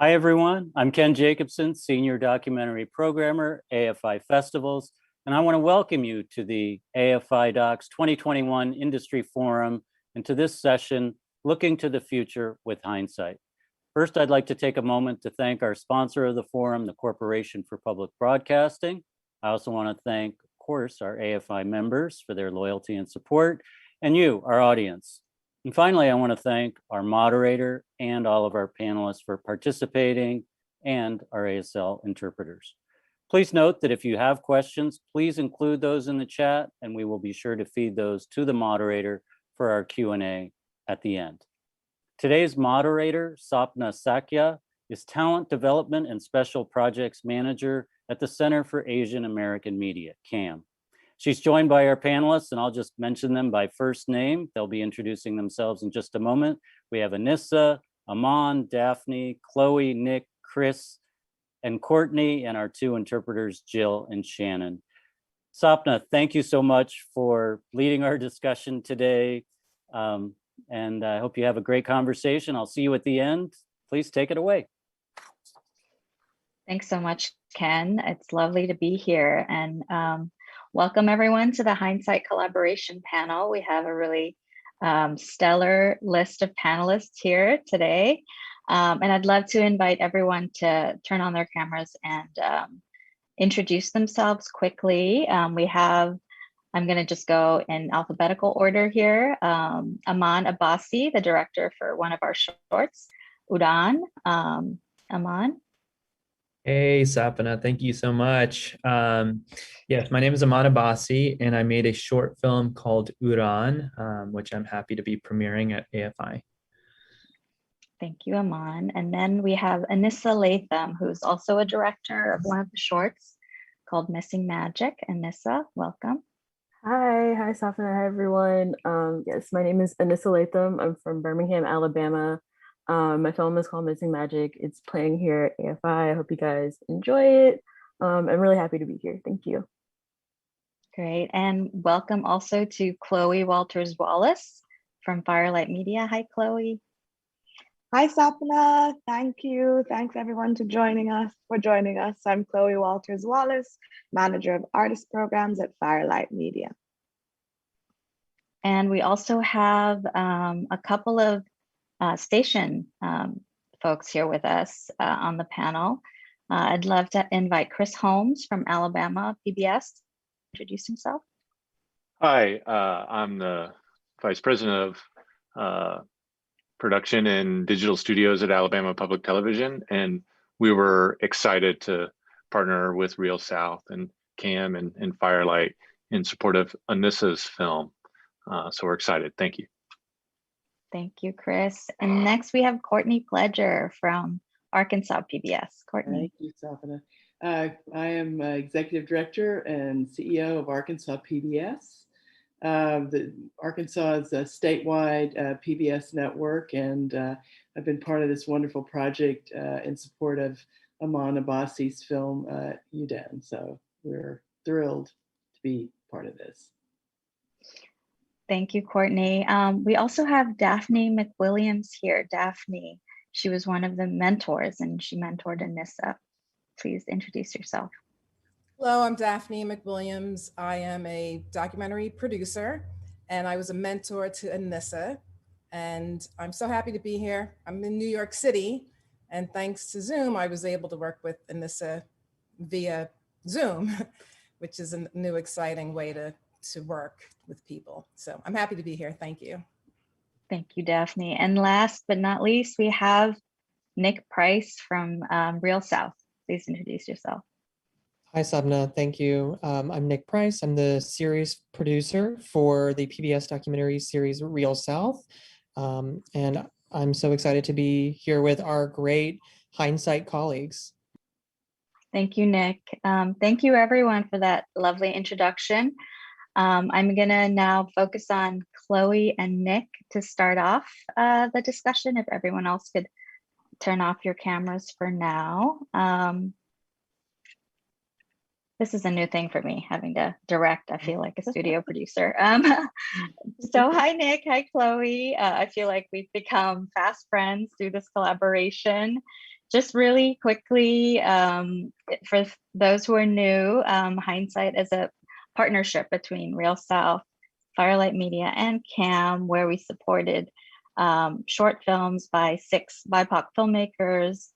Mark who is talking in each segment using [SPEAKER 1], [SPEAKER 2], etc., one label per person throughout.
[SPEAKER 1] Hi, everyone. I'm Ken Jacobson, Senior Documentary Programmer, AFI Festivals, and I want to welcome you to the AFI Docs 2021 Industry Forum and to this session, Looking to the Future with Hindsight. First, I'd like to take a moment to thank our sponsor of the forum, the Corporation for Public Broadcasting. I also want to thank, of course, our AFI members for their loyalty and support, and you, our audience. And finally, I want to thank our moderator and all of our panelists for participating and our ASL interpreters. Please note that if you have questions, please include those in the chat and we will be sure to feed those to the moderator for our Q&A at the end. Today's moderator, Sapna Sakya, is Talent Development and Special Projects Manager at the Center for Asian American Media, CAM. She's joined by our panelists, and I'll just mention them by first name. They'll be introducing themselves in just a moment. We have Anissa, Amman, Daphne, Chloe, Nick, Chris, and Courtney, and our two interpreters, Jill and Shannon. Sapna, thank you so much for leading our discussion today. And I hope you have a great conversation. I'll see you at the end. Please take it away.
[SPEAKER 2] Thanks so much, Ken. It's lovely to be here. And welcome everyone to the Hindsight Collaboration Panel. We have a really stellar list of panelists here today. And I'd love to invite everyone to turn on their cameras and introduce themselves quickly. I'm going to just go in alphabetical order here. Amman Abbasi, the director for one of our shorts, Udan. Amman.
[SPEAKER 3] Hey, Sapna, thank you so much. Yes, my name is Amman Abbasi, and I made a short film called Uran, which I'm happy to be premiering at AFI.
[SPEAKER 2] Thank you, Amman. And then we have Anissa Latham, who's also a director of one of the shorts called Missing Magic. Anissa, welcome.
[SPEAKER 4] Hi, Sapna, hi everyone. Yes, my name is Anissa Latham. I'm from Birmingham, Alabama. My film is called Missing Magic. It's playing here at AFI. I hope you guys enjoy it. I'm really happy to be here. Thank you.
[SPEAKER 2] Great. And welcome also to Chloe Walters-Wallace from Firelight Media. Hi, Chloe.
[SPEAKER 5] Hi, Sapna. Thank you. Thanks everyone for joining us. I'm Chloe Walters-Wallace, Manager of Artist Programs at Firelight Media.
[SPEAKER 2] And we also have a couple of station folks here with us on the panel. I'd love to invite Chris Holmes from Alabama PBS to introduce himself.
[SPEAKER 6] Hi, I'm the Vice President of Production and Digital Studios at Alabama Public Television, and we were excited to partner with Real South and CAM and Firelight in support of Anissa's film. So we're excited. Thank you.
[SPEAKER 2] Thank you, Chris. And next we have Courtney Pledger from Arkansas PBS. Courtney.
[SPEAKER 7] Thank you, Sapna. I am Executive Director and CEO of Arkansas PBS. Arkansas is a statewide PBS network, and I've been part of this wonderful project in support of Amman Abbasi's film, UDEN. So we're thrilled to be part of this.
[SPEAKER 2] Thank you, Courtney. We also have Daphne Mcwilliams here. Daphne, she was one of the mentors and she mentored Anissa. Please introduce yourself.
[SPEAKER 8] Hello, I'm Daphne Mcwilliams. I am a documentary producer and I was a mentor to Anissa. And I'm so happy to be here. I'm in New York City, and thanks to Zoom, I was able to work with Anissa via Zoom, which is a new exciting way to work with people. So I'm happy to be here. Thank you.
[SPEAKER 2] Thank you, Daphne. And last but not least, we have Nick Price from Real South. Please introduce yourself.
[SPEAKER 9] Hi, Sapna. Thank you. I'm Nick Price. I'm the series producer for the PBS documentary series Real South. And I'm so excited to be here with our great Hindsight colleagues.
[SPEAKER 2] Thank you, Nick. Thank you, everyone, for that lovely introduction. I'm gonna now focus on Chloe and Nick to start off the discussion. If everyone else could turn off your cameras for now. This is a new thing for me, having to direct, I feel like a studio producer. So hi, Nick, hi, Chloe. I feel like we've become fast friends through this collaboration. just really quickly, for those who are new, Hindsight is a partnership between Real South, Firelight Media, and CAM, where we supported short films by 6 BIPOC filmmakers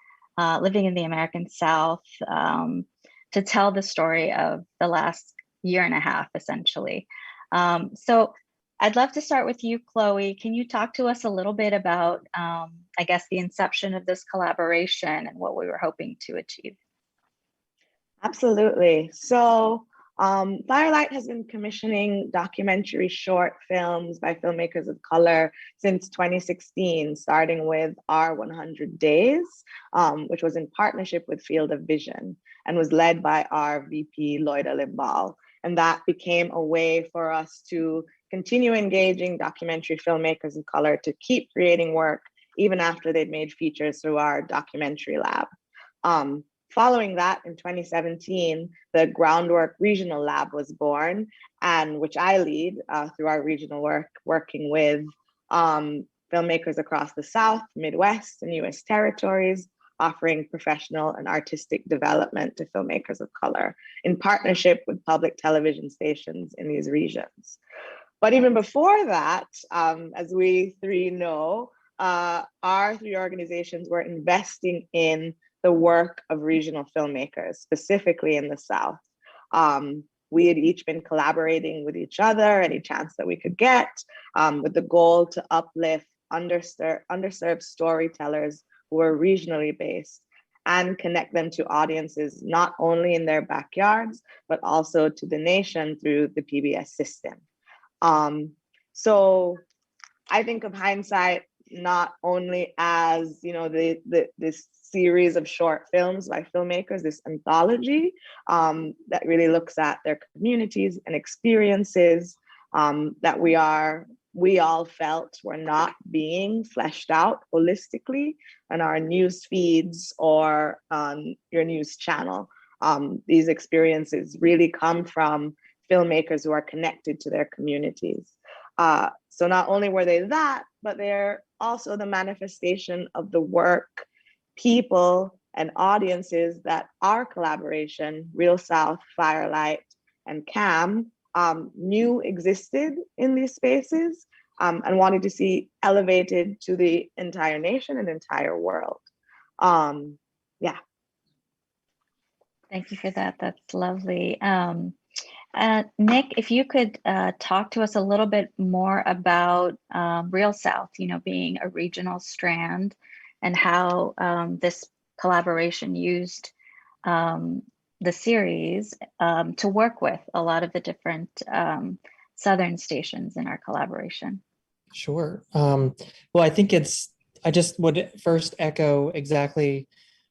[SPEAKER 2] living in the American South to tell the story of the last year and a half, essentially. So I'd love to start with you, Chloe. Can you talk to us a little bit about, I guess, the inception of this collaboration and what we were hoping to achieve?
[SPEAKER 5] Absolutely. So Firelight has been commissioning documentary short films by filmmakers of color since 2016, starting with Our 100 Days, which was in partnership with Field of Vision and was led by our VP, Lloyda Limbal. And that became a way for us to continue engaging documentary filmmakers of color to keep creating work even after they'd made features through our documentary lab. Following that, in 2017, the Groundwork Regional Lab was born, and which I lead through our regional work, working with filmmakers across the South, Midwest, and US territories, offering professional and artistic development to filmmakers of color in partnership with public television stations in these regions. But even before that, as we three know, our three organizations were investing in the work of regional filmmakers, specifically in the South. We had each been collaborating with each other any chance that we could get, with the goal to uplift underserved storytellers who are regionally based and connect them to audiences not only in their backyards, but also to the nation through the PBS system. So I think of Hindsight not only as, you know, this series of short films by filmmakers, this anthology that really looks at their communities and experiences that we all felt were not being fleshed out holistically on our news feeds or on your news channel. These experiences really come from filmmakers who are connected to their communities. So not only were they that, but they're also the manifestation of the work, people, and audiences that our collaboration, Real South, Firelight, and CAM, knew existed in these spaces and wanted to see elevated to the entire nation and entire world. Yeah.
[SPEAKER 2] Thank you for that. That's lovely. Nick, if you could talk to us a little bit more about Real South, you know, being a regional strand and how this collaboration used the series to work with a lot of the different Southern stations in our collaboration.
[SPEAKER 9] Sure. Well, I think I just would first echo exactly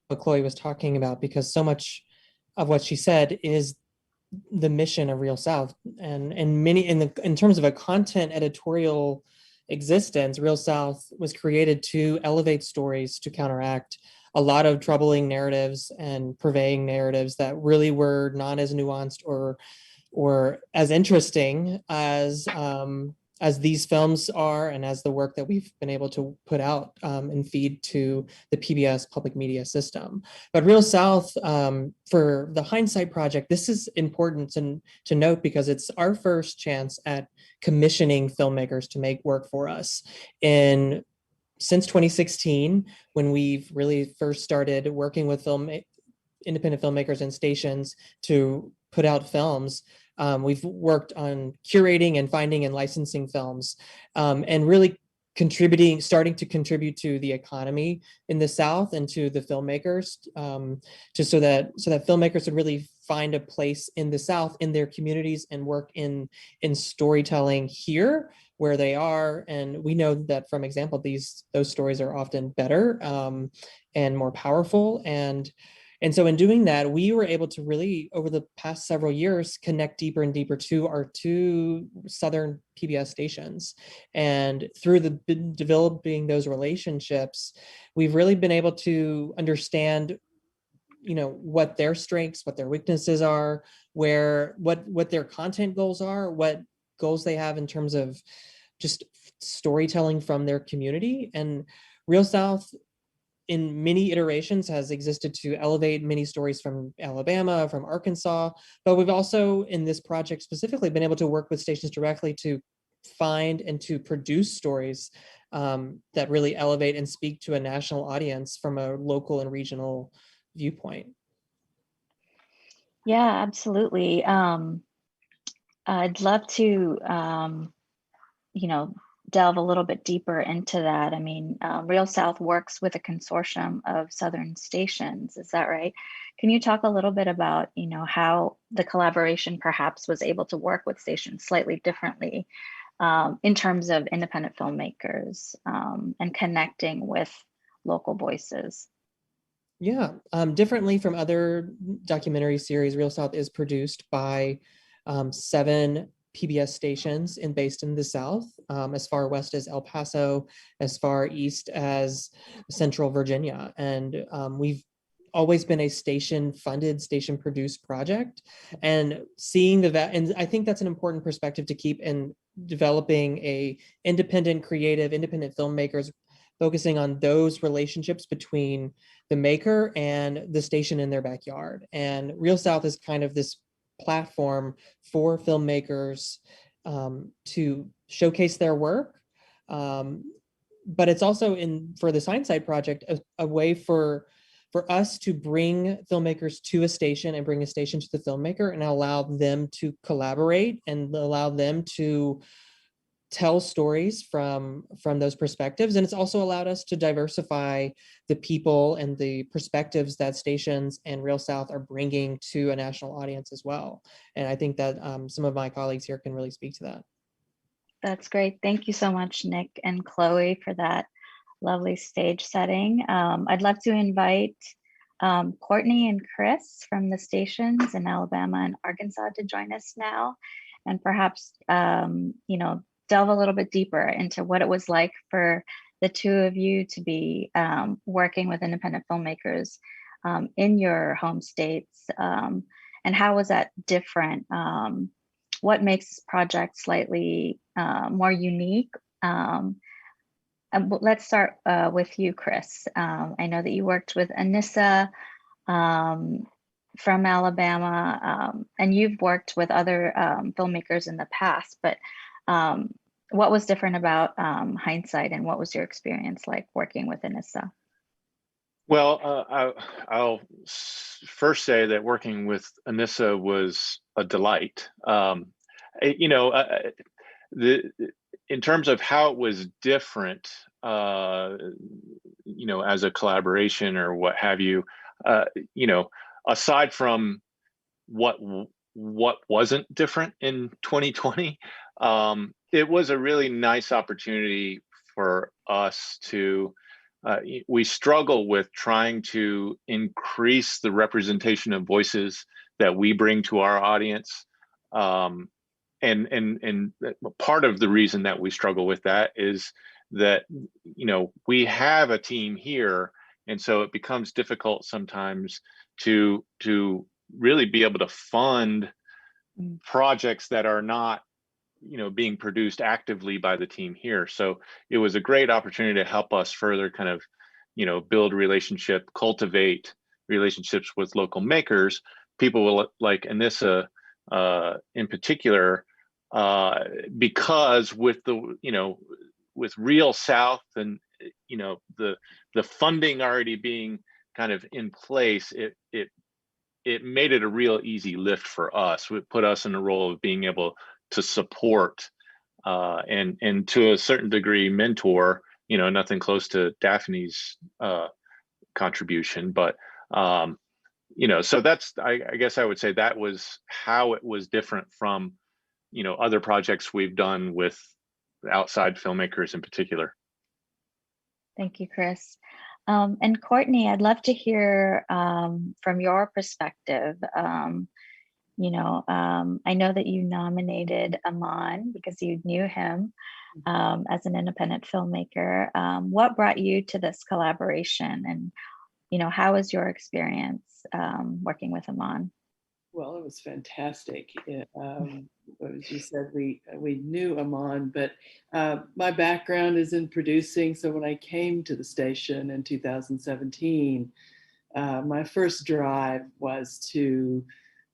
[SPEAKER 9] what Chloe was talking about, because so much of what she said is the mission of Real South, and many in terms of a content editorial existence, Real South was created to elevate stories, to counteract a lot of troubling narratives and purveying narratives that really were not as nuanced or as interesting as these films are, and as the work that we've been able to put out and feed to the PBS public media system. But Real South, for the Hindsight Project, this is important to note because it's our first chance at commissioning filmmakers to make work for us. Since 2016, when we've really first started working with independent filmmakers and stations to put out films, we've worked on curating and finding and licensing films, and really starting to contribute to the economy in the South and to the filmmakers, just so that filmmakers would really find a place in the South, in their communities, and work in storytelling here where they are. And we know that from example, those stories are often better and more powerful. And so in doing that, we were able to really, over the past several years, connect deeper and deeper to our two Southern PBS stations. And through developing those relationships, we've really been able to understand, you know, what their strengths, what their weaknesses are, what their content goals are, what goals they have in terms of just storytelling from their community. And Real South in many iterations has existed to elevate many stories from Alabama, from Arkansas, but we've also in this project specifically been able to work with stations directly to find and to produce stories that really elevate and speak to a national audience from a local and regional viewpoint.
[SPEAKER 2] Yeah, absolutely. I'd love to, delve a little bit deeper into that. I mean, Real South works with a consortium of Southern stations, is that right? Can you talk a little bit about, how the collaboration perhaps was able to work with stations slightly differently in terms of independent filmmakers and connecting with local voices?
[SPEAKER 9] Yeah, differently from other documentary series, Real South is produced by 7 PBS stations based in the South, as far west as El Paso, as far east as Central Virginia. And we've always been a station-funded, station-produced project. And seeing and I think that's an important perspective to keep in developing independent filmmakers, focusing on those relationships between the maker and the station in their backyard. And Real South is kind of this platform for filmmakers to showcase their work. But it's also for this Hindsight Project, a way for us to bring filmmakers to a station and bring a station to the filmmaker and allow them to collaborate and allow them to tell stories from those perspectives. And it's also allowed us to diversify the people and the perspectives that stations and Real South are bringing to a national audience as well. And I think that some of my colleagues here can really speak to that.
[SPEAKER 2] That's great. Thank you so much, Nick and Chloe, for that lovely stage setting. I'd love to invite Courtney and Chris from the stations in Alabama and Arkansas to join us now, and perhaps, delve a little bit deeper into what it was like for the two of you to be working with independent filmmakers in your home states, and how was that different? What makes this project slightly more unique? And let's start with you, Chris. I know that you worked with Anissa from Alabama, and you've worked with other filmmakers in the past, but what was different about Hindsight, and what was your experience like working with Anissa?
[SPEAKER 6] Well, I'll first say that working with Anissa was a delight. In terms of how it was different, as a collaboration or what have you, aside from what wasn't different in 2020, it was a really nice opportunity for us to, we struggle with trying to increase the representation of voices that we bring to our audience. And part of the reason that we struggle with that is that, we have a team here. And so it becomes difficult sometimes to really be able to fund projects that are not, being produced actively by the team here. So it was a great opportunity to help us further kind of, build cultivate relationships with local makers, people like Anissa in particular, because with with Real South and, the funding already being kind of in place, it made it a real easy lift for us. It put us in a role of being able to support and to a certain degree mentor, nothing close to Daphne's contribution, but so that's, I guess I would say that was how it was different from other projects we've done with outside filmmakers in particular.
[SPEAKER 2] Thank you, Chris. And Courtney, I'd love to hear from your perspective. I know that you nominated Amman because you knew him as an independent filmmaker. What brought you to this collaboration, and how was your experience working with Amman?
[SPEAKER 7] Well, it was fantastic. as you said, we knew Amman, but my background is in producing. So when I came to the station in 2017, my first drive was to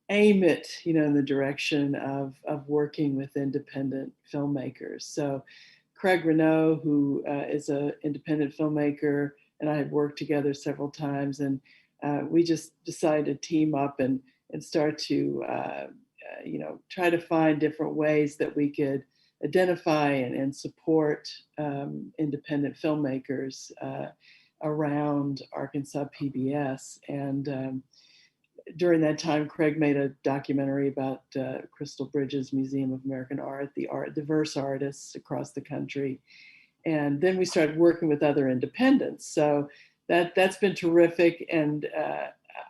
[SPEAKER 7] aim it, in the direction of working with independent filmmakers. So Craig Renault, who is an independent filmmaker, and I had worked together several times, and we just decided to team up and start to, try to find different ways that we could identify and support independent filmmakers around Arkansas PBS. And during that time, Craig made a documentary about Crystal Bridges Museum of American Art, diverse artists across the country. And then we started working with other independents. So that's been terrific. And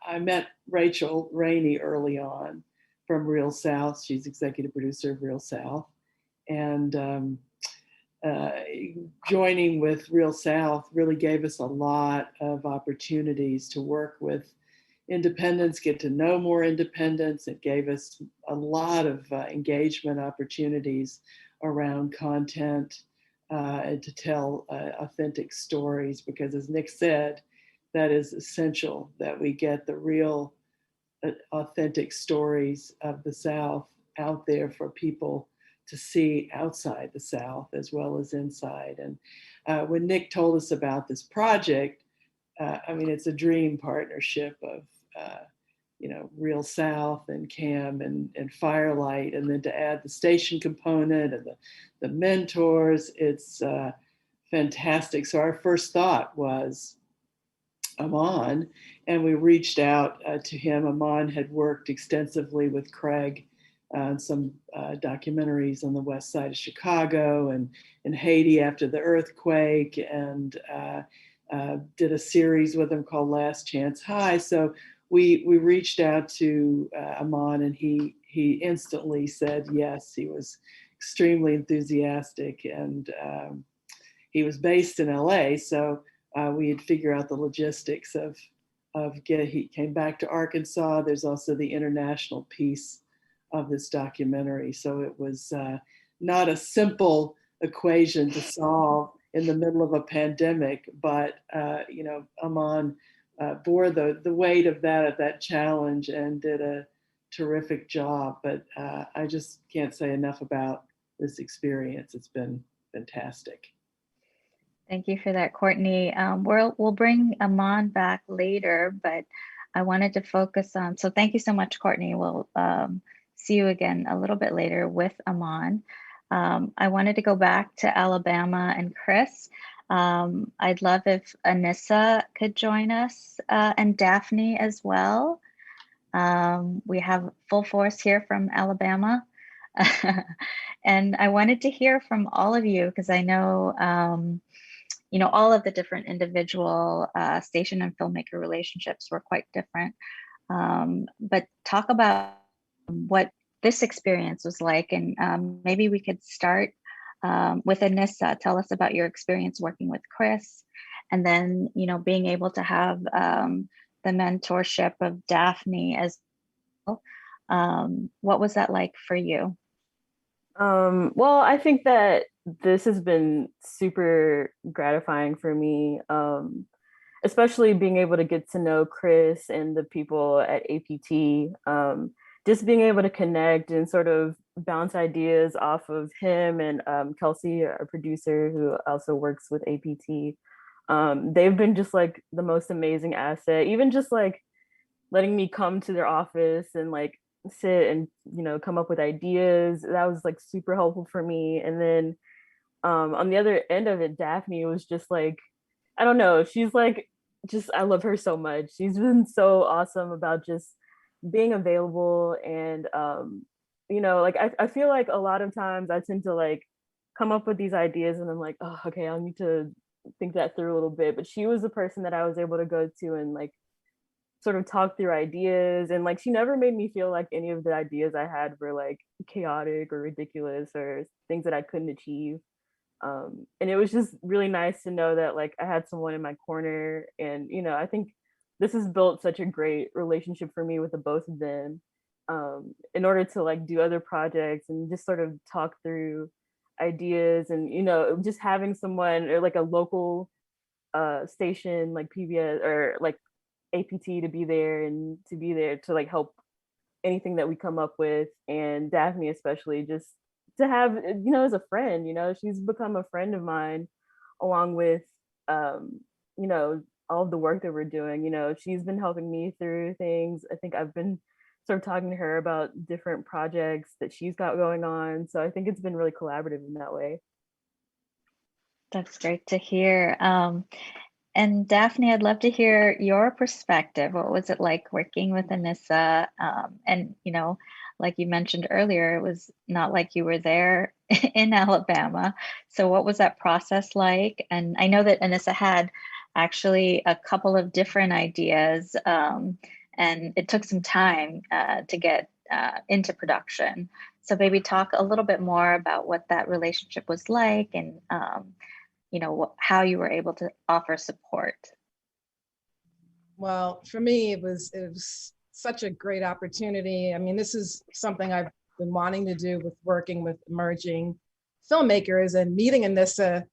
[SPEAKER 7] I met Rachel Rainey early on from Real South. She's executive producer of Real South. And joining with Real South really gave us a lot of opportunities to work with independents, get to know more independents. It gave us a lot of engagement opportunities around content and to tell authentic stories, because as Nick said, that is essential that we get the real authentic stories of the South out there for people to see outside the South as well as inside. And when Nick told us about this project, it's a dream partnership of, Real South and CAM and Firelight, and then to add the station component and the mentors, it's fantastic. So our first thought was Amman, and we reached out to him. Amman had worked extensively with Craig on some documentaries on the west side of Chicago and in Haiti after the earthquake, and did a series with him called Last Chance High. So we reached out to Amman, and he instantly said yes. He was extremely enthusiastic, and he was based in LA, so we had figured out the logistics of he came back to Arkansas. There's also the international piece of this documentary. So it was not a simple equation to solve in the middle of a pandemic, but Amman bore the weight of that challenge and did a terrific job. But I just can't say enough about this experience. It's been fantastic.
[SPEAKER 2] Thank you for that, Courtney. We'll bring Amman back later, but I wanted to focus on, so thank you so much, Courtney. We'll see you again a little bit later with Amman. I wanted to go back to Alabama and Chris. I'd love if Anissa could join us and Daphne as well. We have full force here from Alabama. And I wanted to hear from all of you, because I know, all of the different individual station and filmmaker relationships were quite different. But talk about what this experience was like, and maybe we could start with Anissa. Tell us about your experience working with Chris, and then being able to have the mentorship of Daphne as well. What was that like for you?
[SPEAKER 4] Well, I think that this has been super gratifying for me, especially being able to get to know Chris and the people at APT. Just being able to connect and sort of bounce ideas off of him and Kelsey, our producer, who also works with APT. They've been just like the most amazing asset, even just like letting me come to their office and like sit and come up with ideas. That was like super helpful for me. And then on the other end of it, Daphne was just like, I don't know, she's like, just, I love her so much. She's been so awesome about just being available. And like I feel like a lot of times I tend to like come up with these ideas and I'm like, oh, okay, I'll need to think that through a little bit. But she was the person that I was able to go to and like sort of talk through ideas, and like she never made me feel like any of the ideas I had were like chaotic or ridiculous or things that I couldn't achieve. And it was just really nice to know that like I had someone in my corner. And I think this has built such a great relationship for me with the both of them. in order to like do other projects and just sort of talk through ideas, and you know, just having someone or like a local station like PBS or like APT to be there and to be there to like help anything that we come up with, and Daphne especially, just to have, you know, as a friend, you know, she's become a friend of mine along with you know, all of the work that we're doing. You know, she's been helping me through things. I think I've been sort of talking to her about different projects that she's got going on. So I think it's been really collaborative in that way.
[SPEAKER 2] That's great to hear. And Daphne, I'd love to hear your perspective. What was it like working with Anissa? And, you know, like you mentioned earlier, it was not like you were there in Alabama. So what was that process like? And I know that Anissa had actually a couple of different ideas, and it took some time to get into production. So maybe talk a little bit more about what that relationship was like, and you know, how you were able to offer support.
[SPEAKER 8] Well, for me, it was such a great opportunity. I mean, this is something I've been wanting to do with working with emerging filmmakers, and meeting Anissa.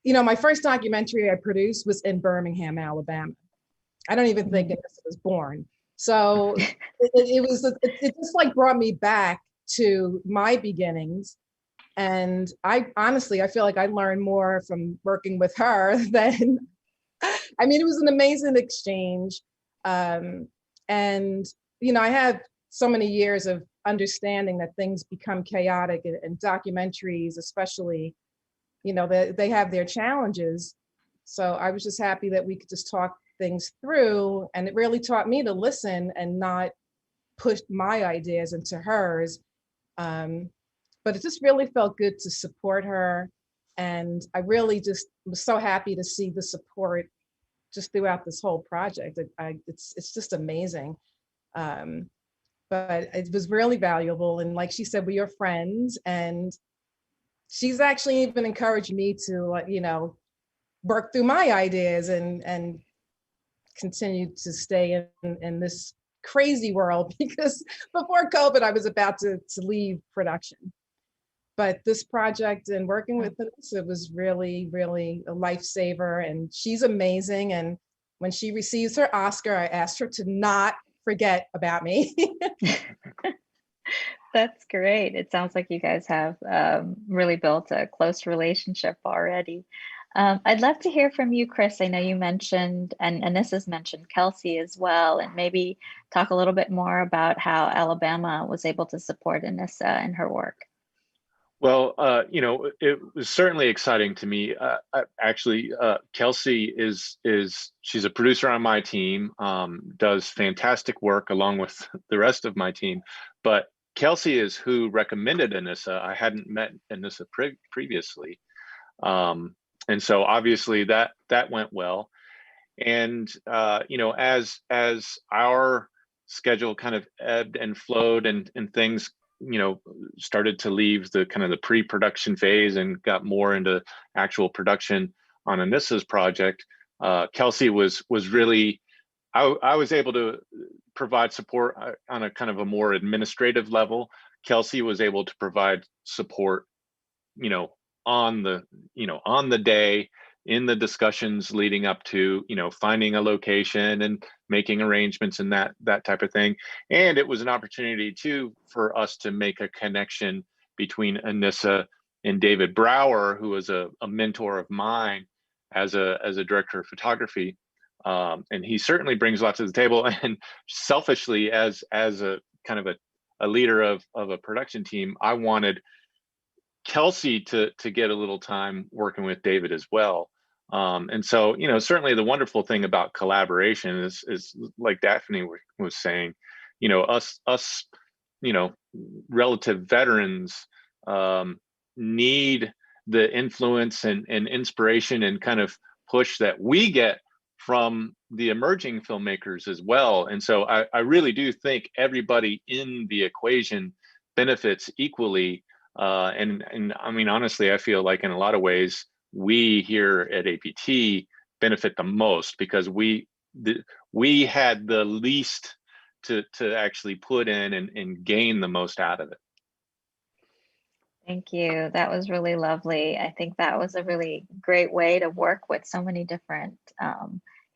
[SPEAKER 8] You know, my first documentary I produced was in Birmingham, Alabama. I don't even think Anissa was born. So it just like brought me back to my beginnings. And I honestly feel like I learned more from working with her than, I mean, it was an amazing exchange. And, you know, I had so many years of understanding that things become chaotic, and documentaries, especially, you know, they have their challenges. So I was just happy that we could just talk things through, and it really taught me to listen and not push my ideas into hers. But it just really felt good to support her. And I really just was so happy to see the support just throughout this whole project. It's just amazing. But it was really valuable. And like she said, we are friends, and she's actually even encouraged me to, like, you know, work through my ideas and continue to stay in this crazy world, because before COVID, I was about to leave production. But this project and working with Anissa was really, really a lifesaver, and she's amazing. And when she receives her Oscar, I asked her to not forget about me.
[SPEAKER 2] That's great. It sounds like you guys have really built a close relationship already. I'd love to hear from you, Chris. I know you mentioned, and Anissa's mentioned Kelsey as well, and maybe talk a little bit more about how Alabama was able to support Anissa and her work.
[SPEAKER 6] Well, you know, it was certainly exciting to me. Actually, Kelsey she's a producer on my team, does fantastic work along with the rest of my team. But Kelsey is who recommended Anissa. I hadn't met Anissa previously. And so obviously that went well. And, you know, as our schedule kind of ebbed and flowed, and things, you know, started to leave the kind of the pre-production phase and got more into actual production on Anissa's project, Kelsey was really, I was able to provide support on a kind of a more administrative level. Kelsey was able to provide support, you know, on the day, in the discussions leading up to, you know, finding a location and making arrangements and that type of thing. And it was an opportunity too for us to make a connection between Anissa and David Brower, who was a mentor of mine as a director of photography. And he certainly brings lots to the table. And selfishly, as a kind of a leader of a production team, I wanted Kelsey to get a little time working with David as well. And so, you know, certainly the wonderful thing about collaboration is like Daphne was saying, you know, us, you know, relative veterans need the influence and inspiration and kind of push that we get from the emerging filmmakers as well. And so I really do think everybody in the equation benefits equally. And I mean, honestly, I feel like in a lot of ways, we here at APT benefit the most, because we we had the least to actually put in and gain the most out of it.
[SPEAKER 2] Thank you. That was really lovely. I think that was a really great way to work with so many different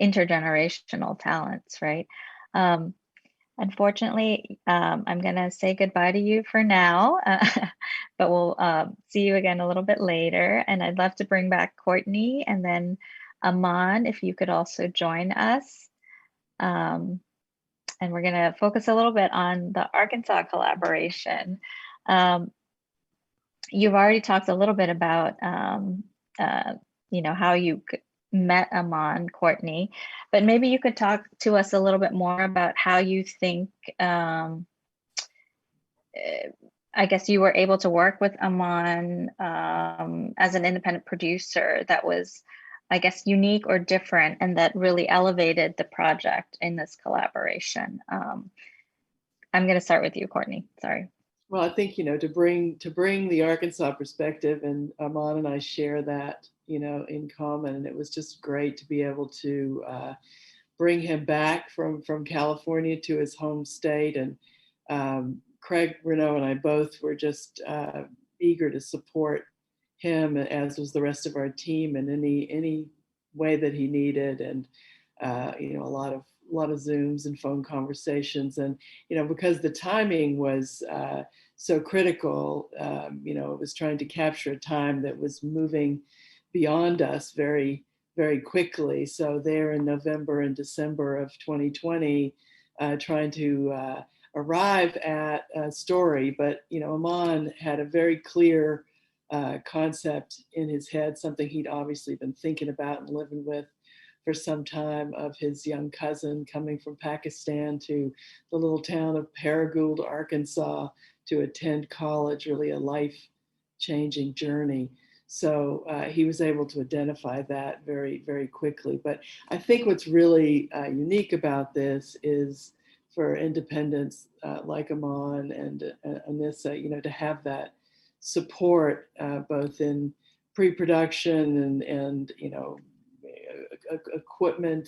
[SPEAKER 2] intergenerational talents, right? Unfortunately, I'm going to say goodbye to you for now, but we'll see you again a little bit later. And I'd love to bring back Courtney and then Amman, if you could also join us. And we're going to focus a little bit on the Arkansas collaboration. You've already talked a little bit about, how you met Amman, Courtney, but maybe you could talk to us a little bit more about how you think, I guess you were able to work with Amman as an independent producer that was, I guess, unique or different, and that really elevated the project in this collaboration. I'm going to start with you, Courtney. Sorry.
[SPEAKER 7] Well, I think, to bring the Arkansas perspective, and Amman and I share that, in common. And it was just great to be able to bring him back from California to his home state. And Craig, Renaud, and I both were just eager to support him, as was the rest of our team, in any way that he needed. And a lot of Zooms and phone conversations. And, because the timing was so critical, it was trying to capture a time that was moving beyond us very, very quickly. So there in November and December of 2020, trying to arrive at a story. But, Amman had a very clear concept in his head, something he'd obviously been thinking about and living with for some time, of his young cousin coming from Pakistan to the little town of Paragould, Arkansas, to attend college, really a life-changing journey. So he was able to identify that very, very quickly. But I think what's really unique about this is for independents like Amman and Anissa, to have that support both in pre-production and equipment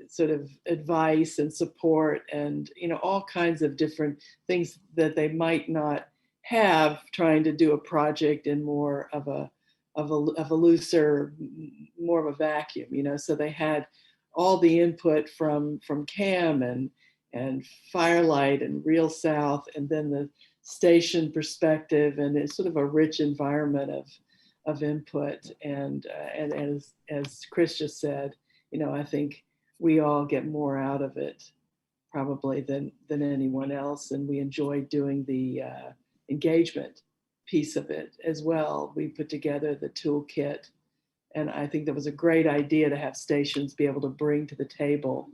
[SPEAKER 7] sort of advice and support, and all kinds of different things that they might not have trying to do a project in more of a looser, more of a vacuum. So they had all the input from Cam and Firelight and Real South, and then the station perspective, and it's sort of a rich environment of input. And as Chris just said, I think we all get more out of it probably than anyone else, and we enjoy doing the engagement piece of it as well. We put together the toolkit, and I think that was a great idea to have stations be able to bring to the table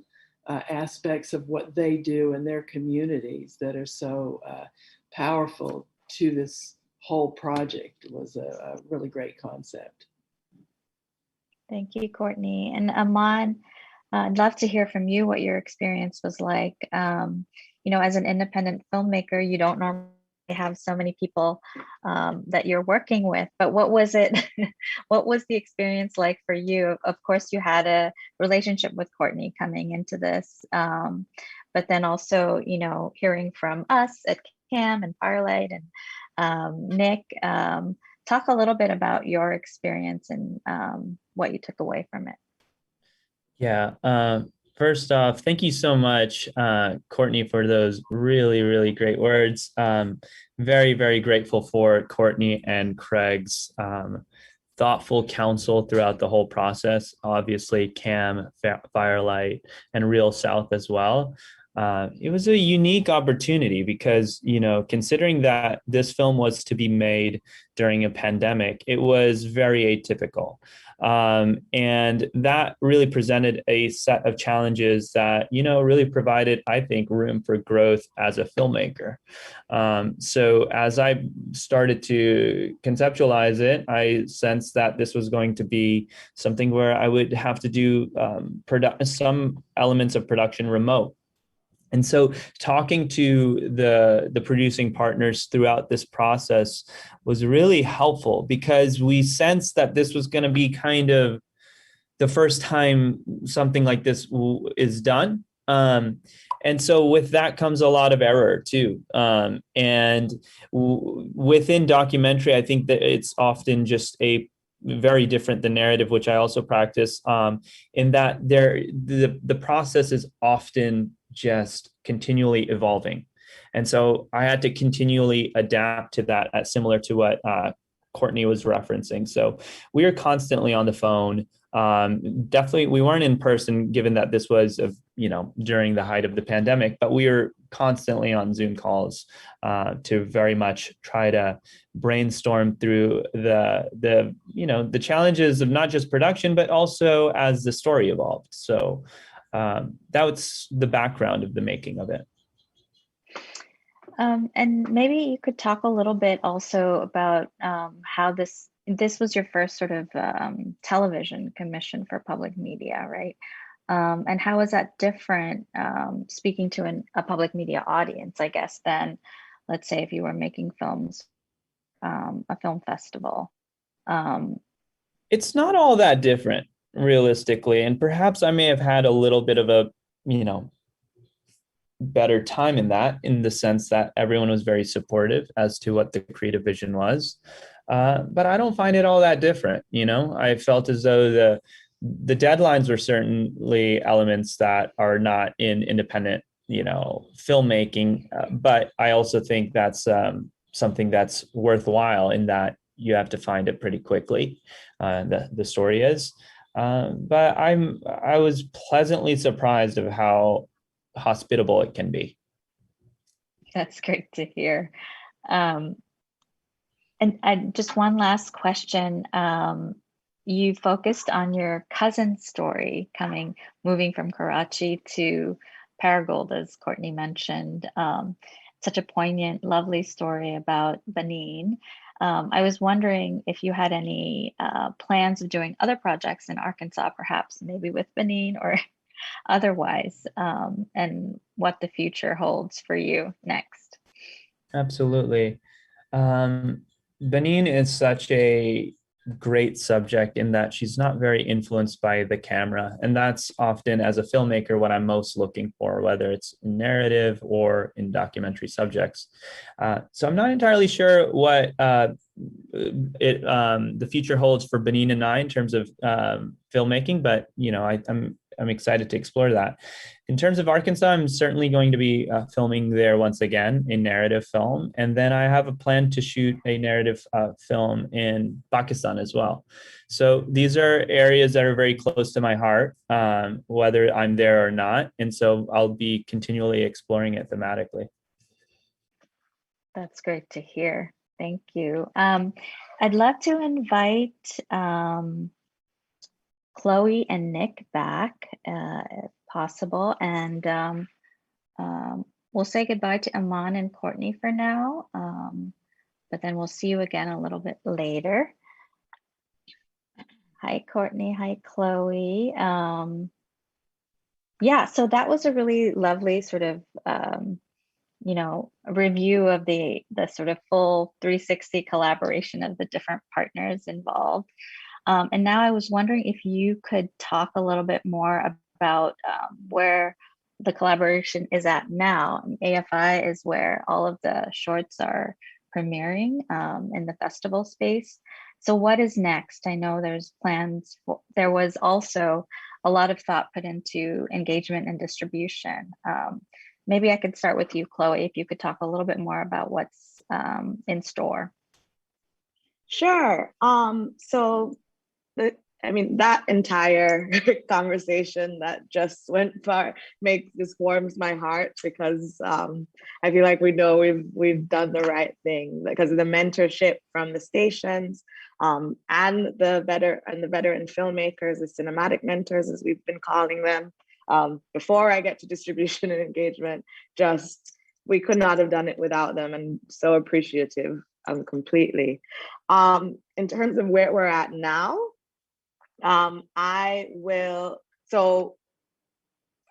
[SPEAKER 7] aspects of what they do in their communities that are so powerful to this whole project. It was a really great concept.
[SPEAKER 2] Thank you, Courtney. And Amman, I'd love to hear from you what your experience was like. As an independent filmmaker, you don't normally have so many people that you're working with, but what was it? What was the experience like for you? Of course, you had a relationship with Courtney coming into this, but then also, hearing from us at Cam and Firelight and Nick, talk a little bit about your experience and what you took away from it.
[SPEAKER 3] Yeah. First off, thank you so much, Courtney, for those really, really great words. Very, very grateful for Courtney and Craig's thoughtful counsel throughout the whole process. Obviously, Cam, Firelight, and Real South as well. It was a unique opportunity because, considering that this film was to be made during a pandemic, it was very atypical. And that really presented a set of challenges that, really provided, I think, room for growth as a filmmaker. So as I started to conceptualize it, I sensed that this was going to be something where I would have to do some elements of production remote. And so talking to the producing partners throughout this process was really helpful because we sensed that this was going to be kind of the first time something like this is done. And so with that comes a lot of error too. And within documentary, I think that it's often just a very different than narrative, which I also practice, in that the process is often just continually evolving. And so I had to continually adapt to that, similar to what Courtney was referencing. So we are constantly on the phone. Definitely, we weren't in person, given that this was, during the height of the pandemic, but we were constantly on Zoom calls to very much try to brainstorm through the challenges of not just production, but also as the story evolved. So that was the background of the making of it.
[SPEAKER 2] And maybe you could talk a little bit also about how this was your first sort of television commission for public media, right? And how is that different, speaking to a public media audience, I guess, than, let's say, if you were making films, a film festival?
[SPEAKER 3] It's not all that different, realistically. And perhaps I may have had a little bit of a, better time in the sense that everyone was very supportive as to what the creative vision was. But I don't find it all that different. I felt as though the deadlines were certainly elements that are not in independent, filmmaking. But I also think that's something that's worthwhile, in that you have to find it pretty quickly. The story is. But I was pleasantly surprised of how hospitable it can be.
[SPEAKER 2] That's great to hear. And just one last question. You focused on your cousin's story, moving from Karachi to Paragould, as Courtney mentioned. Such a poignant, lovely story about Benin. I was wondering if you had any plans of doing other projects in Arkansas, perhaps maybe with Benin or otherwise, and what the future holds for you next.
[SPEAKER 3] Absolutely. Benin is such a great subject in that she's not very influenced by the camera. And that's often, as a filmmaker, what I'm most looking for, whether it's in narrative or in documentary subjects. So I'm not entirely sure what the future holds for Benin and I in terms of filmmaking, but I'm excited to explore that. In terms of Arkansas, I'm certainly going to be filming there once again, a narrative film. And then I have a plan to shoot a narrative film in Pakistan as well. So these are areas that are very close to my heart, whether I'm there or not. And so I'll be continually exploring it thematically.
[SPEAKER 2] That's great to hear. Thank you. I'd love to invite Chloe and Nick back, if possible, and we'll say goodbye to Amman and Courtney for now, but then we'll see you again a little bit later. Hi, Courtney. Hi, Chloe. Yeah, so that was a really lovely sort of a review of the sort of full 360 collaboration of the different partners involved. And now I was wondering if you could talk a little bit more about where the collaboration is at now. AFI is where all of the shorts are premiering in the festival space. So what is next? I know there's plans there was also a lot of thought put into engagement and distribution. Maybe I could start with you, Chloe, if you could talk a little bit more about what's in store.
[SPEAKER 5] Sure. That entire conversation that just went far warms my heart, because I feel like we know we've done the right thing because of the mentorship from the stations and the veteran filmmakers, the cinematic mentors, as we've been calling them. Before I get to distribution and engagement, we could not have done it without them, and so appreciative completely. In terms of where we're at now,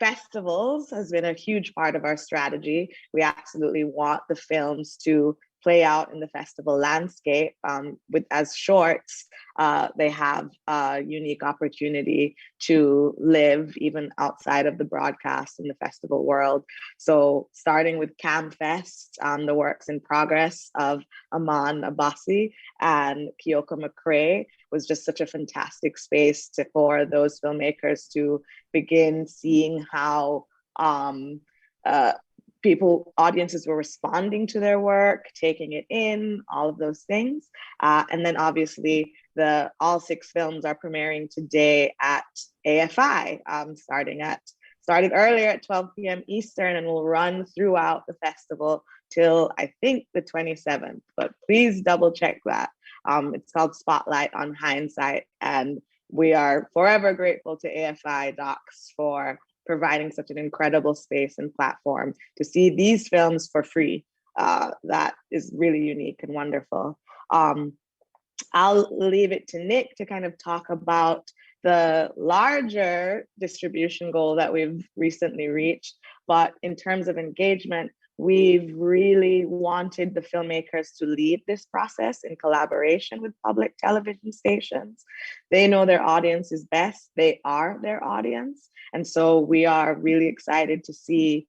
[SPEAKER 5] festivals has been a huge part of our strategy. We absolutely want the films to play out in the festival landscape. With as shorts, they have a unique opportunity to live even outside of the broadcast in the festival world. So starting with CamFest, the works in progress of Amman Abbasi and Kyoko McCrae was just such a fantastic space for those filmmakers to begin seeing how audiences were responding to their work, taking it in, all of those things. And then obviously all 6 films are premiering today at AFI, starting earlier at 12 p.m. Eastern, and will run throughout the festival till I think the 27th, but please double check that. It's called Spotlight on Hindsight, and we are forever grateful to AFI Docs for providing such an incredible space and platform to see these films for free. That is really unique and wonderful. I'll leave it to Nick to kind of talk about the larger distribution goal that we've recently reached. But in terms of engagement, we've really wanted the filmmakers to lead this process in collaboration with public television stations. They know their audience is best. They are their audience. And so we are really excited to see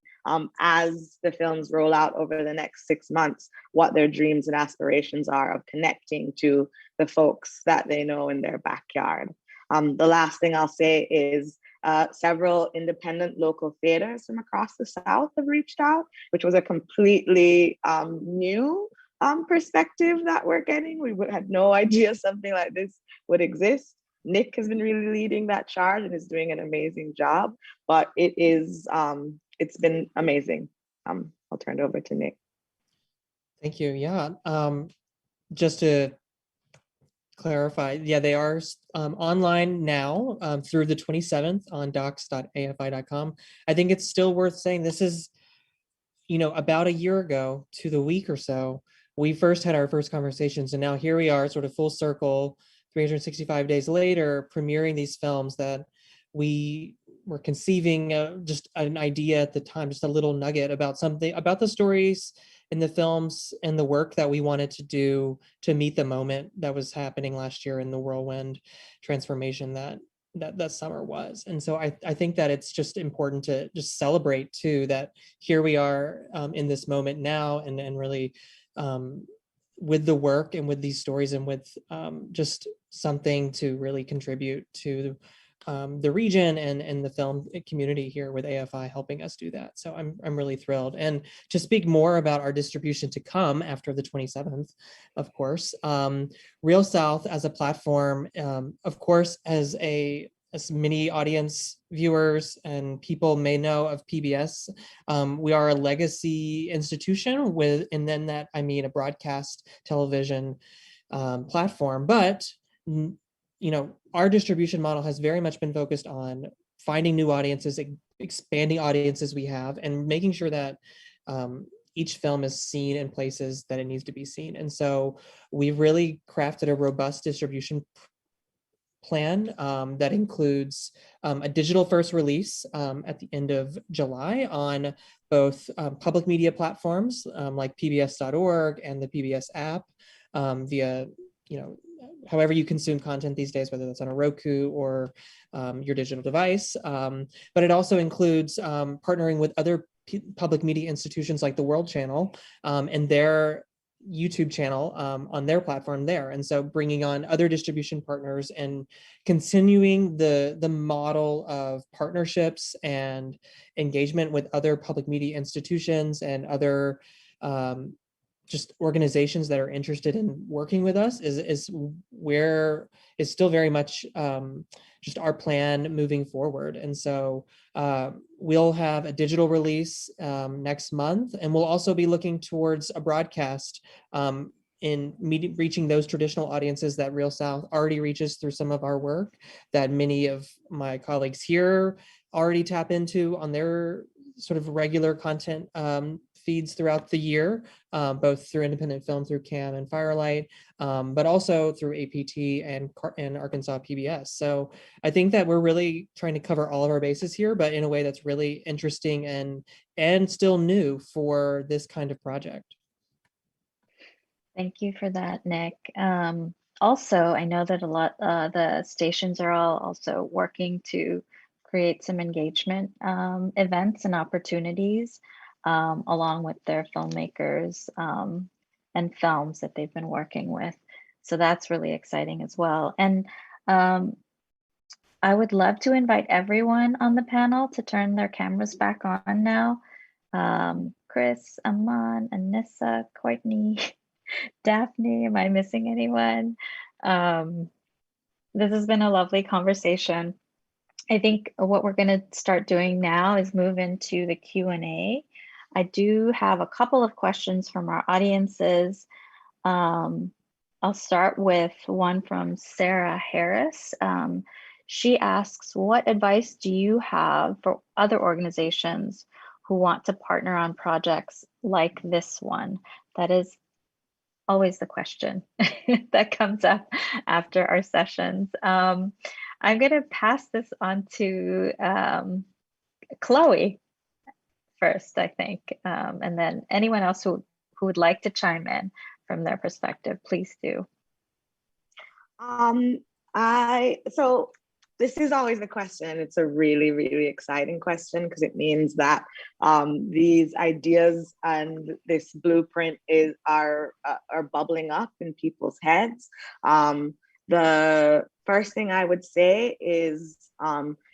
[SPEAKER 5] as the films roll out over the next 6 months, what their dreams and aspirations are of connecting to the folks that they know in their backyard. The last thing I'll say is several independent local theaters from across the South have reached out, which was a completely new perspective that we're getting. We had no idea something like this would exist. Nick has been really leading that charge and is doing an amazing job, but it's been amazing. I'll turn it over to Nick.
[SPEAKER 9] Thank you. Yeah, just to clarify, yeah, they are online now through the 27th on docs.afi.com. I think it's still worth saying this is, about a year ago to the week or so, we first had our first conversations, and now here we are sort of full circle, 365 days later, premiering these films that we were conceiving just an idea at the time, just a little nugget about something, about the stories in the films and the work that we wanted to do to meet the moment that was happening last year in the whirlwind transformation that summer was. And so I think that it's just important to just celebrate too, that here we are in this moment now, and really with the work and with these stories and with just something to really contribute to the region and the film community here with AFI helping us do that. So I'm really thrilled. And to speak more about our distribution to come after the 27th, of course, Real South as a platform, of course, as many audience viewers and people may know of PBS, we are a legacy institution and then that I mean a broadcast television platform, but our distribution model has very much been focused on finding new audiences, expanding audiences we have, and making sure that each film is seen in places that it needs to be seen. And so we've really crafted a robust distribution plan that includes a digital first release at the end of July on both public media platforms like pbs.org and the PBS app via, however you consume content these days, whether that's on a Roku or your digital device. But it also includes partnering with other public media institutions like the World Channel and their YouTube channel on their platform there. And so bringing on other distribution partners and continuing the model of partnerships and engagement with other public media institutions and other just organizations that are interested in working with us is still very much just our plan moving forward. And so we'll have a digital release next month, and we'll also be looking towards a broadcast in reaching those traditional audiences that Real South already reaches through some of our work that many of my colleagues here already tap into on their sort of regular content feeds throughout the year, both through independent film, through CAM and Firelight, but also through APT and Arkansas PBS. So I think that we're really trying to cover all of our bases here, but in a way that's really interesting and still new for this kind of project.
[SPEAKER 2] Thank you for that, Nick. Also, I know that a lot the stations are all also working to create some engagement events and opportunities along with their filmmakers and films that they've been working with. So that's really exciting as well. And I would love to invite everyone on the panel to turn their cameras back on now. Chris, Amman, Anissa, Courtney, Daphne, am I missing anyone? This has been a lovely conversation. I think what we're going to start doing now is move into the Q&A. I do have a couple of questions from our audiences. I'll start with one from Sarah Harris. She asks, what advice do you have for other organizations who want to partner on projects like this one? That is always the question that comes up after our sessions. I'm going to pass this on to Chloe first, I think, and then anyone else who would like to chime in from their perspective, please do.
[SPEAKER 5] So this is always a question. It's a really, really exciting question because it means that these ideas and this blueprint are bubbling up in people's heads. The first thing I would say is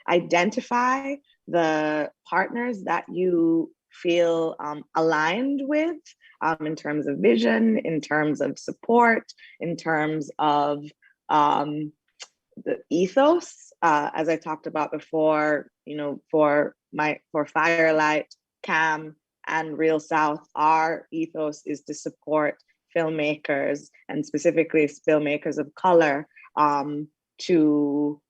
[SPEAKER 5] identify the partners that you feel aligned with in terms of vision, in terms of support, in terms of the ethos, as I talked about before, you know, for Firelight, CAM, and Real South, our ethos is to support filmmakers and specifically filmmakers of color to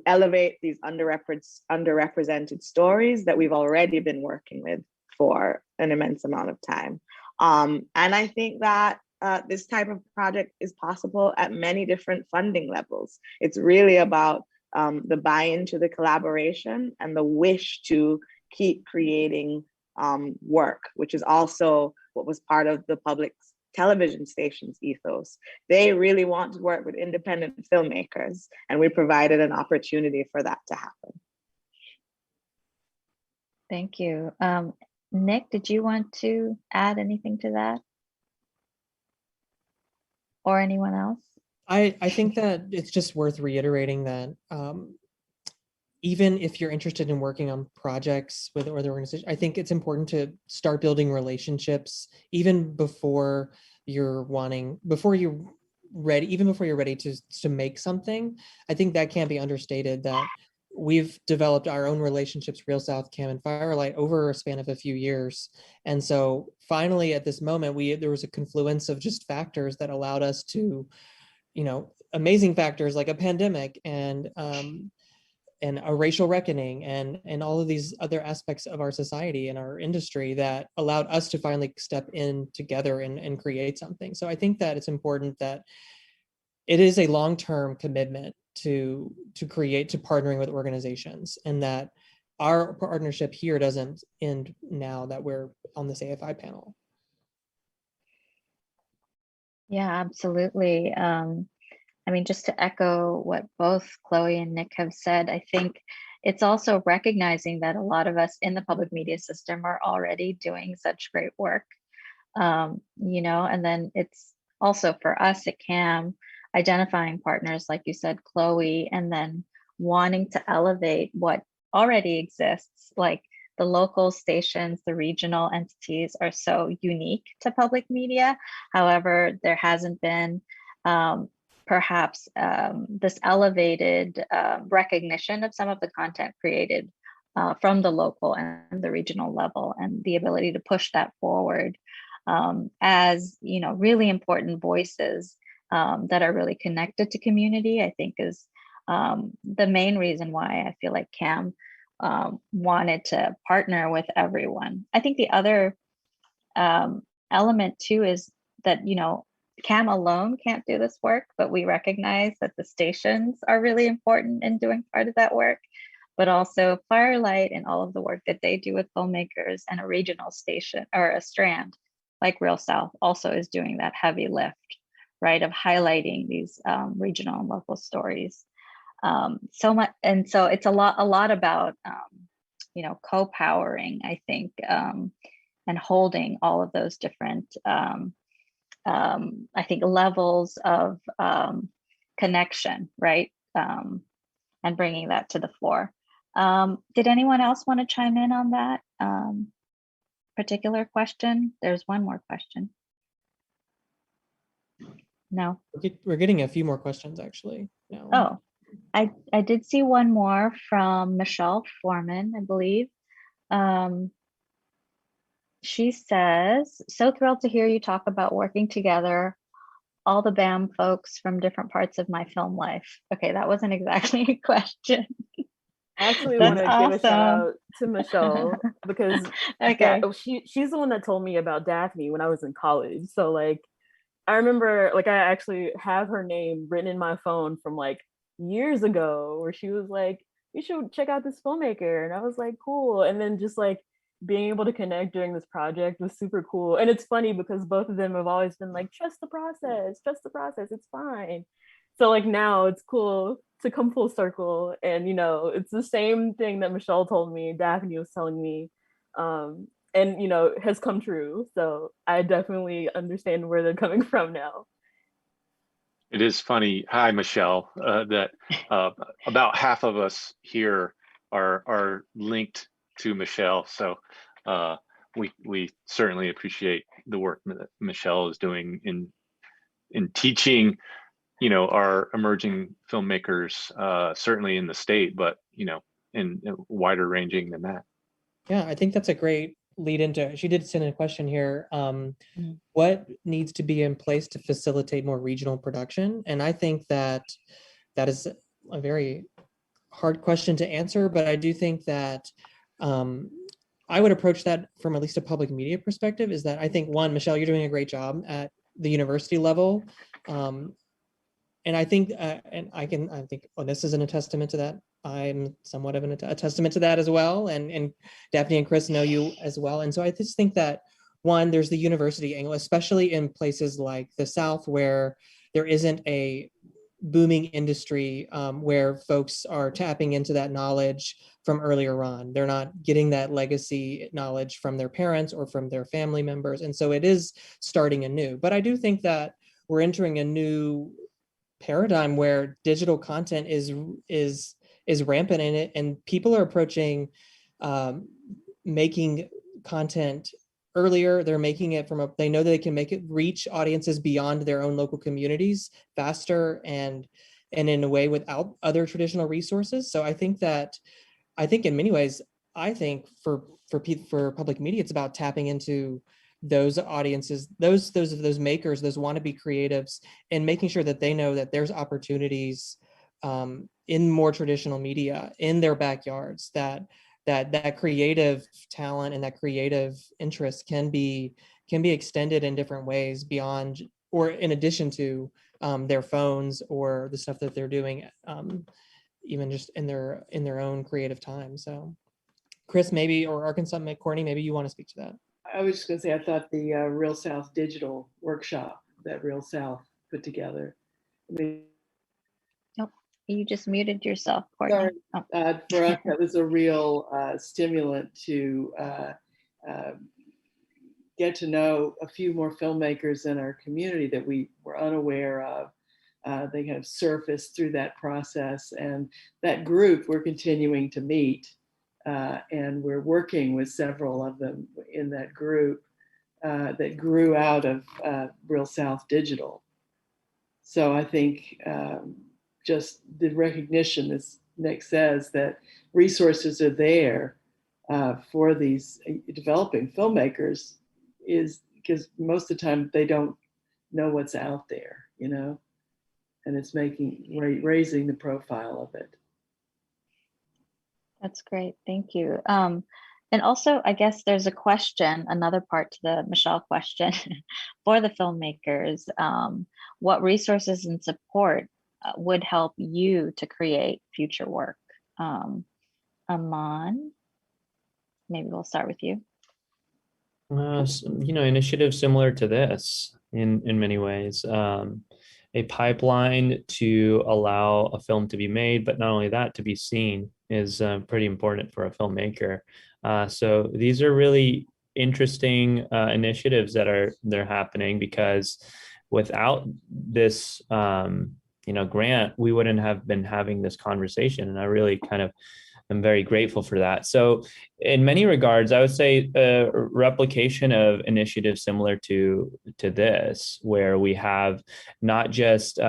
[SPEAKER 5] elevate these underrepresented stories that we've already been working with for an immense amount of time. And I think that this type of project is possible at many different funding levels. It's really about the buy-in to the collaboration and the wish to keep creating work, which is also what was part of the public television station's ethos. They really want to work with independent filmmakers, and we provided an opportunity for that to happen.
[SPEAKER 2] Thank you. Nick, did you want to add anything to that? Or anyone else?
[SPEAKER 9] I think that it's just worth reiterating that even if you're interested in working on projects with other organizations, I think it's important to start building relationships even before you're ready to make something. I think that can't be understated, that we've developed our own relationships, Real South, CAM, and Firelight, over a span of a few years. And so finally at this moment, there was a confluence of just factors that allowed us to, you know, amazing factors like a pandemic and a racial reckoning and all of these other aspects of our society and our industry that allowed us to finally step in together and create something. So I think that it's important that it is a long-term commitment to partnering with organizations, and that our partnership here doesn't end now that we're on this AFI panel.
[SPEAKER 2] Yeah, absolutely. I mean, just to echo what both Chloe and Nick have said, I think it's also recognizing that a lot of us in the public media system are already doing such great work, you know, and then it's also for us at CAM, identifying partners, like you said, Chloe, and then wanting to elevate what already exists, like the local stations, the regional entities are so unique to public media. However, there hasn't been perhaps this elevated recognition of some of the content created from the local and the regional level, and the ability to push that forward as, you know, really important voices that are really connected to community, I think is the main reason why I feel like CAM wanted to partner with everyone. I think the other element too is that, you know, CAM alone can't do this work, but we recognize that the stations are really important in doing part of that work, but also Firelight and all of the work that they do with filmmakers and a regional station or a strand like Real South also is doing that heavy lift, right, of highlighting these regional and local stories. So much, and so it's a lot about co-powering, I think, and holding all of those different I think levels of connection, right, and bringing that to the floor. Did anyone else want to chime in on that particular question? There's one more question. No.
[SPEAKER 9] We're getting a few more questions actually. No.
[SPEAKER 2] Oh, I did see one more from Michelle Foreman, I believe. She says, so thrilled to hear you talk about working together, all the BAM folks from different parts of my film life. Okay, that wasn't exactly a question.
[SPEAKER 4] I actually
[SPEAKER 2] That's
[SPEAKER 4] want to give a shout
[SPEAKER 2] awesome.
[SPEAKER 4] out to Michelle because
[SPEAKER 2] Okay.
[SPEAKER 4] she's the one that told me about Daphne when I was in college. So like, I remember like I actually have her name written in my phone from like years ago where she was like, you should check out this filmmaker. And I was like, cool. And then just like being able to connect during this project was super cool. And it's funny because both of them have always been like, trust the process, it's fine. So like now it's cool to come full circle. And it's the same thing that Michelle told me, Daphne was telling me. And has come true. So I definitely understand where they're coming from now.
[SPEAKER 6] It is funny. Hi, Michelle. That about half of us here are linked to Michelle. So we certainly appreciate the work that Michelle is doing in teaching, our emerging filmmakers, certainly in the state, but in wider ranging than that.
[SPEAKER 9] Yeah, I think that's a great lead into. She did send a question here. What needs to be in place to facilitate more regional production? And I think that is a very hard question to answer, but I do think that I would approach that from at least a public media perspective, is that I think, one, Michelle, you're doing a great job at the university level. And I think, I think this isn't a testament to that. I'm somewhat of a testament to that as well. And Daphne and Chris know you as well. And so I just think that, one, there's the university angle, especially in places like the South, where there isn't a booming industry where folks are tapping into that knowledge from earlier on. They're not getting that legacy knowledge from their parents or from their family members. And so it is starting anew. But I do think that we're entering a new paradigm where digital content is rampant in it, and people are approaching making content earlier. They're making it they know that they can make it reach audiences beyond their own local communities faster and in a way without other traditional resources. So I think in many ways, I think for public media, it's about tapping into those audiences, those makers, those wannabe creatives, and making sure that they know that there's opportunities in more traditional media in their backyards, that creative talent and that creative interest can be extended in different ways beyond or in addition to their phones or the stuff that they're doing, even just in their own creative time. So Chris, maybe, or Arkansas, Courtney, maybe you want to speak to that.
[SPEAKER 7] I was just going to say, I thought the Real South digital workshop that Real South put together.
[SPEAKER 2] Nope, you just muted yourself, Courtney.
[SPEAKER 7] Sorry, for us, that was a real stimulant to get to know a few more filmmakers in our community that we were unaware of. They kind of surfaced through that process, and that group we're continuing to meet. And we're working with several of them in that group that grew out of Real South Digital. So I think just the recognition, as Nick says, that resources are there for these developing filmmakers is because most of the time they don't know what's out there, and it's raising the profile of it.
[SPEAKER 2] That's great. Thank you. And also, I guess there's a question, another part to the Michelle question for the filmmakers. What resources and support would help you to create future work? Amman, maybe we'll start with you.
[SPEAKER 3] Initiatives similar to this in many ways. A pipeline to allow a film to be made, but not only that, to be seen is pretty important for a filmmaker. So these are really interesting initiatives they're happening, because without this grant, we wouldn't have been having this conversation. And I really I'm very grateful for that. So in many regards, I would say a replication of initiatives similar to this, where we have not just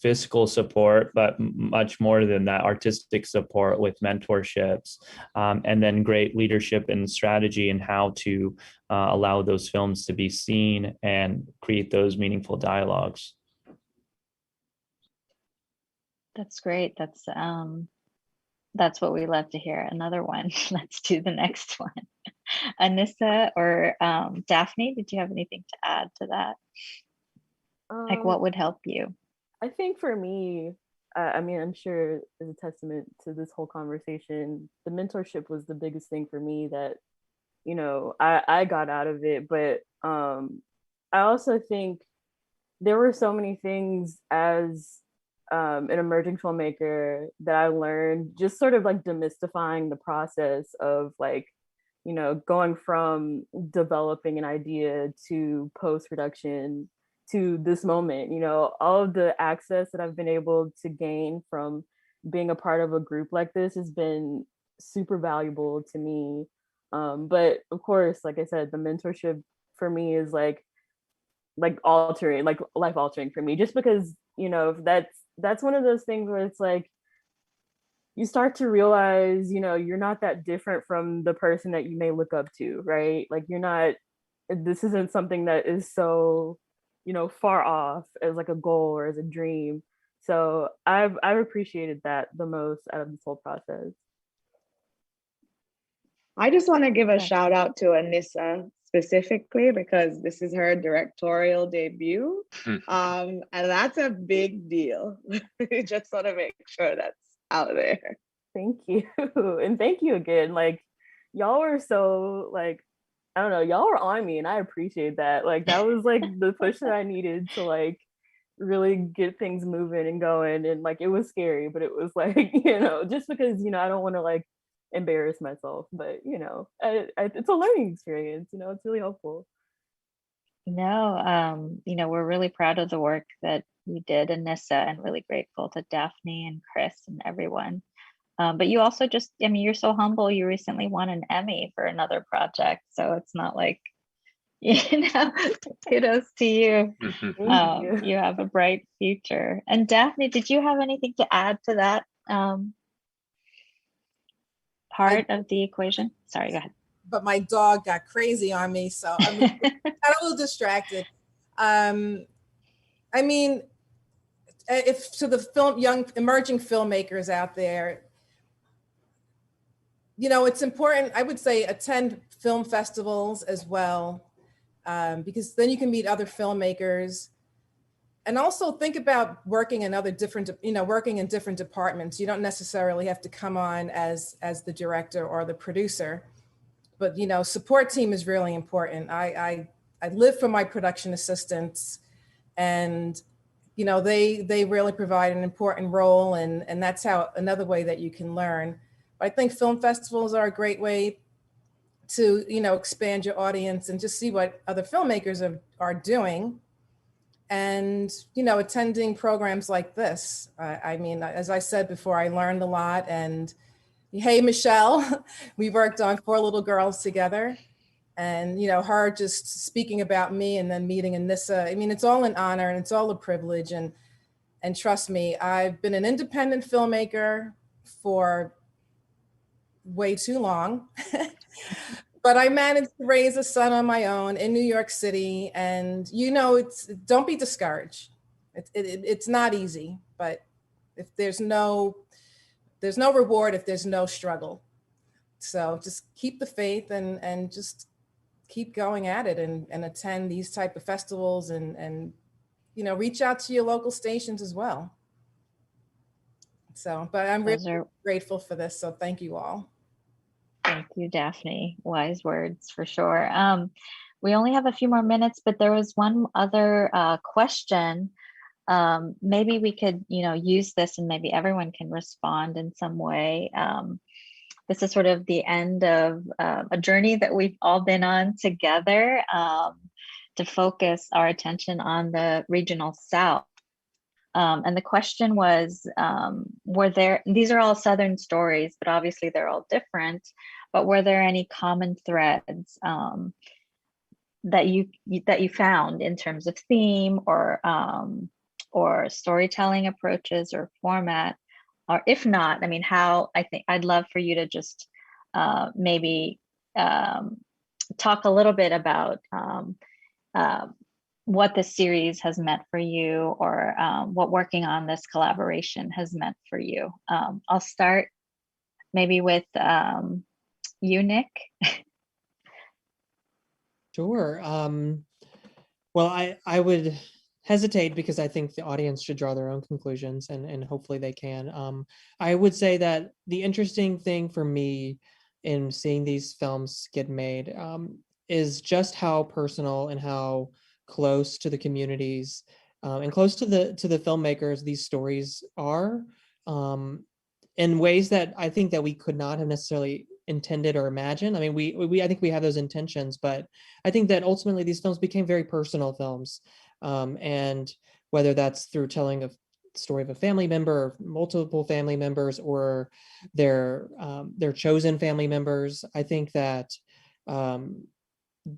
[SPEAKER 3] fiscal support, but much more than that, artistic support with mentorships, and then great leadership and strategy in how to allow those films to be seen and create those meaningful dialogues.
[SPEAKER 2] That's great. That's what we love to hear. Another one. Let's do the next one. Anissa or Daphne, did you have anything to add to that? Like what would help you?
[SPEAKER 4] I think for me, I'm sure as a testament to this whole conversation, the mentorship was the biggest thing for me that, I got out of it. But I also think there were so many things as an emerging filmmaker that I learned, just sort of like demystifying the process of going from developing an idea to post-production to this moment, all of the access that I've been able to gain from being a part of a group like this has been super valuable to me. But of course, like I said, the mentorship for me is like life altering for me, just because, that's one of those things where it's like, you start to realize, you're not that different from the person that you may look up to, right? Like this isn't something that is so, far off as like a goal or as a dream. So I've appreciated that the most out of this whole process.
[SPEAKER 5] I just want to give a shout out to Anissa specifically, because this is her directorial debut. And that's a big deal. Just want to make sure that's out there.
[SPEAKER 4] Thank you. And thank you again. Like, y'all were so I don't know, y'all were on me, and I appreciate that. Like, that was like the push that I needed to really get things moving and going. And it was scary, but it was just because, I don't want to embarrass myself, but it's a learning experience. It's really helpful.
[SPEAKER 2] No, we're really proud of the work that you did, Anissa, and really grateful to Daphne and Chris and everyone. But you also you're so humble. You recently won an Emmy for another project, so it's not like, kudos to you. You have a bright future. And Daphne, did you have anything to add to that part of the equation? Sorry, go ahead.
[SPEAKER 8] But my dog got crazy on me, so I'm a little distracted. If to the young emerging filmmakers out there, it's important, I would say, attend film festivals as well, because then you can meet other filmmakers. And also think about working in working in different departments. You don't necessarily have to come on as the director or the producer, but support team is really important. I live for my production assistants, and they really provide an important role, and that's another way that you can learn. But I think film festivals are a great way to expand your audience and just see what other filmmakers are doing. And, attending programs like this. As I said before, I learned a lot. And hey, Michelle, we worked on 4 Little Girls together. And, her just speaking about me and then meeting Anissa. It's all an honor and it's all a privilege. And trust me, I've been an independent filmmaker for way too long. But I managed to raise a son on my own in New York City, and don't be discouraged. It's not easy, but if there's no reward if there's no struggle. So just keep the faith and just keep going at it and attend these type of festivals and reach out to your local stations as well. So, but I'm really grateful for this. So thank you all.
[SPEAKER 2] Thank you, Daphne. Wise words for sure. We only have a few more minutes, but there was one other question. Maybe we could, use this and maybe everyone can respond in some way. This is sort of the end of a journey that we've all been on together to focus our attention on the regional South. And the question was, these are all Southern stories, but obviously they're all different, but were there any common threads that you found in terms of theme or storytelling approaches or format? Or if not, I mean, I'd love for you to just maybe talk a little bit about what this series has meant for you, or what working on this collaboration has meant for you. I'll start maybe with you, Nick.
[SPEAKER 9] Sure. Well, I would hesitate because I think the audience should draw their own conclusions, and hopefully they can. I would say that the interesting thing for me in seeing these films get made is just how personal and how close to the communities and close to the filmmakers these stories are, in ways that I think that we could not have necessarily intended or imagined. I mean, I think we have those intentions, but I think that ultimately these films became very personal films. And whether that's through telling a story of a family member, or multiple family members, or their chosen family members, I think that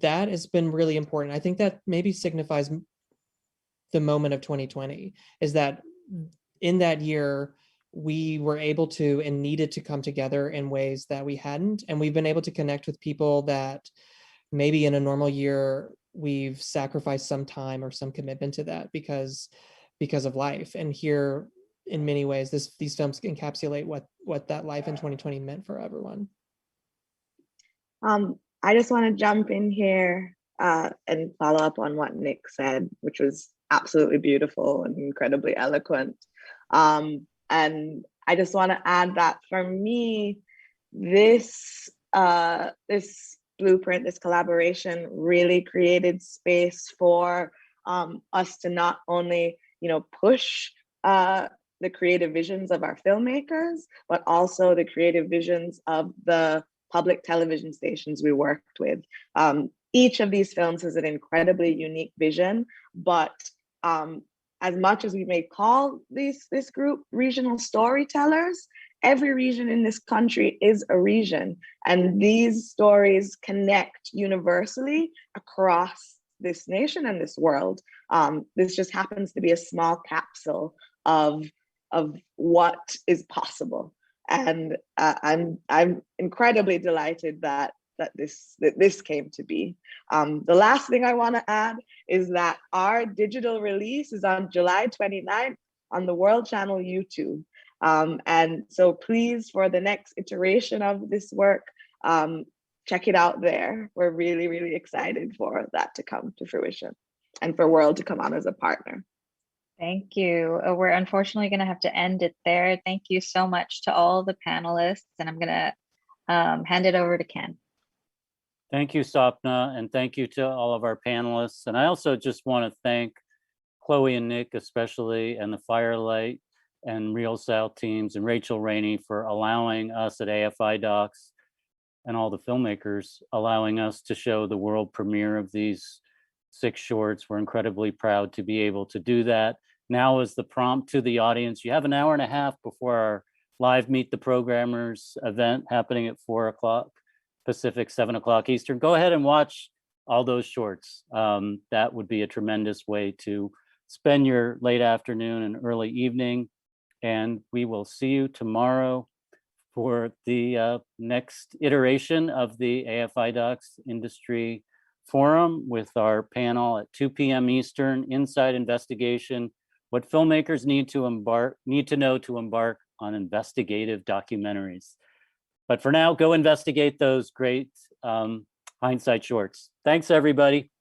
[SPEAKER 9] that has been really important. I think that maybe signifies the moment of 2020, is that in that year, we were able to and needed to come together in ways that we hadn't. And we've been able to connect with people that maybe in a normal year, we've sacrificed some time or some commitment to that because of life. And here, in many ways, these films encapsulate what that life in 2020 meant for everyone.
[SPEAKER 5] I just want to jump in here and follow up on what Nick said, which was absolutely beautiful and incredibly eloquent. And I just want to add that for me, this blueprint, this collaboration really created space for us to not only, push the creative visions of our filmmakers, but also the creative visions of the public television stations we worked with. Each of these films has an incredibly unique vision, but as much as we may call this group regional storytellers, every region in this country is a region, and these stories connect universally across this nation and this world. This just happens to be a small capsule of what is possible, and I'm incredibly delighted that this came to be. The last thing I want to add is that our digital release is on July 29th on the World Channel YouTube. And so please, for the next iteration of this work, check it out there. We're really, really excited for that to come to fruition and for World to come on as a partner.
[SPEAKER 2] Thank you. We're unfortunately going to have to end it there. Thank you so much to all the panelists, and I'm going to hand it over to Ken.
[SPEAKER 1] Thank you, Sapna, and thank you to all of our panelists. And I also just want to thank Chloe and Nick especially, and the Firelight and Real South teams, and Rachel Rainey for allowing us at AFI Docs, and all the filmmakers allowing us to show the world premiere of these 6 shorts. We're incredibly proud to be able to do that. Now is the prompt to the audience. You have an hour and a half before our live Meet the Programmers event happening at 4 o'clock Pacific, 7 o'clock Eastern. Go ahead and watch all those shorts. That would be a tremendous way to spend your late afternoon and early evening. And we will see you tomorrow for the next iteration of the AFI Docs Industry Forum with our panel at 2 p.m. Eastern, Inside Investigation, What Filmmakers Need to Know to Embark on Investigative Documentaries. But for now, go investigate those great Hindsight shorts. Thanks, everybody.